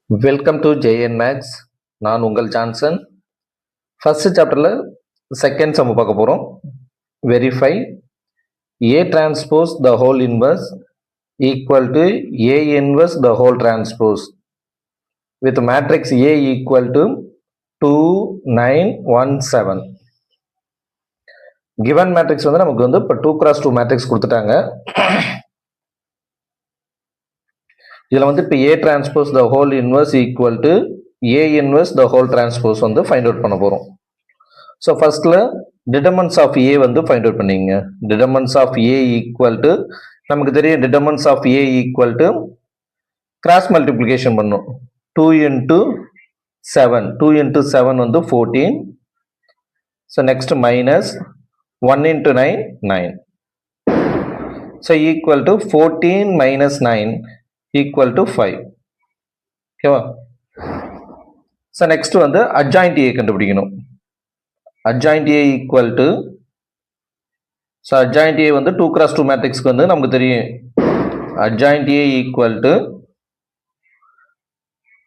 Welcome to JN maths. நான் உங்கள் Johnson. First சாப்டரில் செகண்ட் சம் பார்க்க போகிறோம். Verify A transpose the whole inverse equal to A inverse the whole transpose with matrix A equal to 2 9 1 7. Given matrix வந்து நமக்கு வந்து இப்போ 2x2 matrix கொடுத்துட்டாங்க. இதில் வந்து இப்போ ஏ transpose the whole inverse equal to A inverse the whole transpose வந்து find out பண்ண போகிறோம். ஸோ ஃபர்ஸ்ட்ல டிட்டர்மன்ஸ் ஆஃப் ஏ வந்து ஃபைண்ட் அவுட் பண்ணிங்க. Determinant of A equal to நமக்கு தெரியும் determinant of A equal to cross multiplication பண்ணும். 2 into 7 2 into 7 வந்து 14. So next minus 1 into 9 9. So equal to 14 minus 9 equal to 5. ஓகேவா? ஸோ நெக்ஸ்ட் வந்து அட்ஜாயிண்ட் ஏ கண்டுபிடிக்கணும். Adjoint A equal to so adjoint A வந்து 2x2 மேட்ரிக்ஸ்க்கு வந்து நமக்கு தெரியும். அட்ஜாயிண்ட் ஏ ஈக்குவல் டு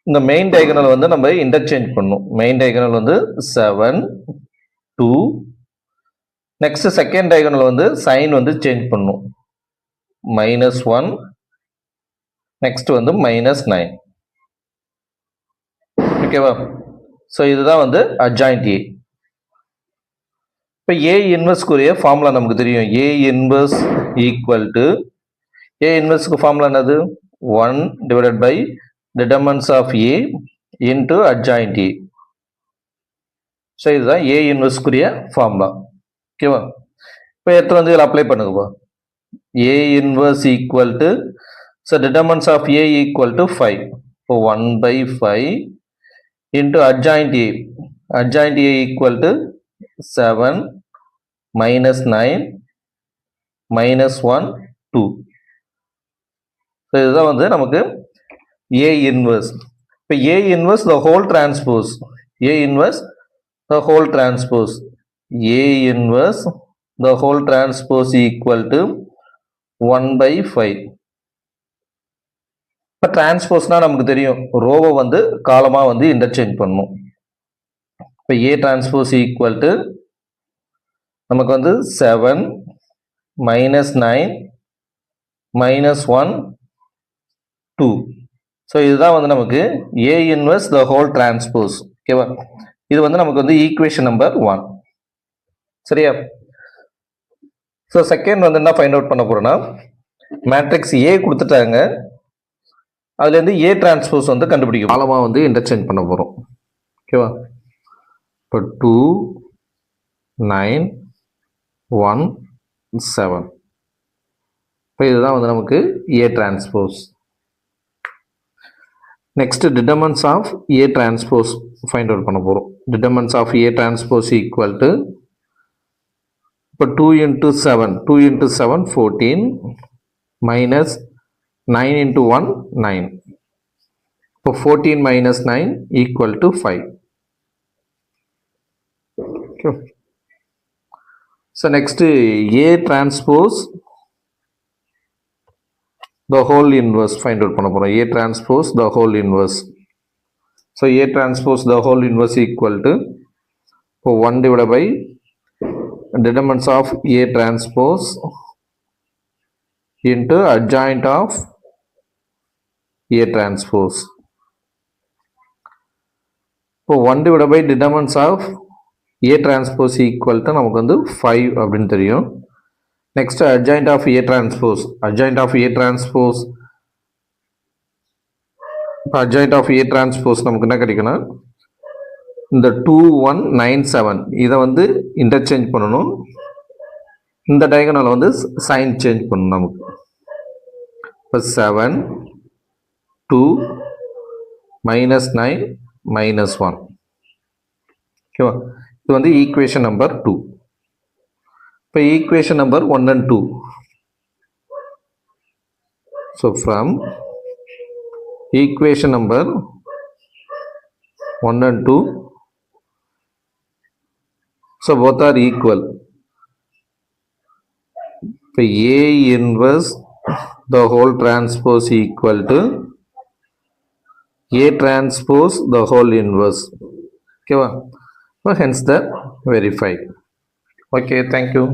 இந்த மெயின் டயகனல் வந்து நம்ம இன்டர்சேஞ்ச் பண்ணணும். மெயின் டயகனல் வந்து 7 2. நெக்ஸ்ட் செகண்ட் டயகனல் வந்து சைன் வந்து சேஞ்ச் பண்ணணும். -1 நெக்ஸ்ட் வந்து -9. ஓகேவா? ஸோ இதுதான் வந்து அட்ஜாயிண்ட் ஏ. இப்போ ஏ இன்வர்ஸ்க்குரிய ஃபார்முலா நமக்கு தெரியும். A inverse equal to A இன்வர்ஸ்க்கு ஃபார்முலா என்னது? 1 divided by determinant of A into adjoint A. So இதுதான் ஏ இன்வர்ஸ்க்குரிய ஃபார்முலா. ஓகேவா? இப்போ எடுத்து வந்து இதில் அப்ளை பண்ணுங்கப்பா. ஏ inverse equal to so determinants of A equal to 5. So 1 by 5 into adjoint A. Adjoint A equal to 7 minus 9 minus 1 2. So இதுதான் வந்து நமக்கு A inverse. இப்போ A inverse the whole transpose. A inverse the whole transpose. A inverse the whole transpose equal to 1 by 5. இப்போ டிரான்ஸ்போஸ்னா நமக்கு தெரியும் ரோவை வந்து காலமாக வந்து இன்டர்சேஞ்ச் பண்ணணும். இப்போ ஏ டிரான்ஸ்போஸ் ஈக்குவல் டு நமக்கு வந்து 7 -9 -1 2. ஸோ இதுதான் வந்து நமக்கு ஏ இன்வர்ஸ் த ஹோல் டிரான்ஸ்போஸ். ஓகேவா? இது வந்து நமக்கு வந்து ஈக்குவேஷன் நம்பர் 1. சரியா? ஸோ செகண்ட் வந்து என்ன ஃபைண்ட் அவுட் பண்ண போறோம்னா மேட்ரிக்ஸ் ஏ கொடுத்துட்டாங்க. அதுலேருந்து ஏ டிரான்ஸ்போஸ் வந்து கண்டுபிடிக்கும். காலமாக வந்து இன்டர்சேஞ்ச் பண்ண போகிறோம். ஓகேவா? இப்போ 2 9 1 7. இப்போ இதுதான் வந்து நமக்கு A transpose. Next determinant of A transpose find out பண்ண போகிறோம். Determinant of A transpose equal to இப்போ 2 into 7 2 into 7 14 மைனஸ் 9 into 1 9. இப்போ 14 minus 9 equal to 5. Okay. So next A transpose the whole inverse find out பண்ண போறோம். A transpose the whole inverse. So A transpose the whole inverse equal to 1 divided by determinants of A transpose into adjoint of A transpose. இப்போ 1 divided by determinants of A transpose equal to நமக்கு வந்து 5 அப்படின்னு தெரியும். Next adjoint of A transpose. adjoint of A transpose adjoint of A transpose நமக்கு என்ன கிடைக்குன்னா இந்த 2197 இதை வந்து இன்டர்சேஞ்ச் பண்ணணும். இந்த டயகனல் வந்து சைன் சேஞ்ச் பண்ணணும் நமக்கு. இப்போ 7 2 -9 -1. ஓகேவா? இது வந்து ஈக்குவேஷன் நம்பர் 2. இப்போ equation number 1 and 2. So from equation number 1 and 2, so both are equal. இப்போ A inverse the whole transpose equal to A transpose the whole inverse. ஓகேவா? Hence the verified. Okay, thank you.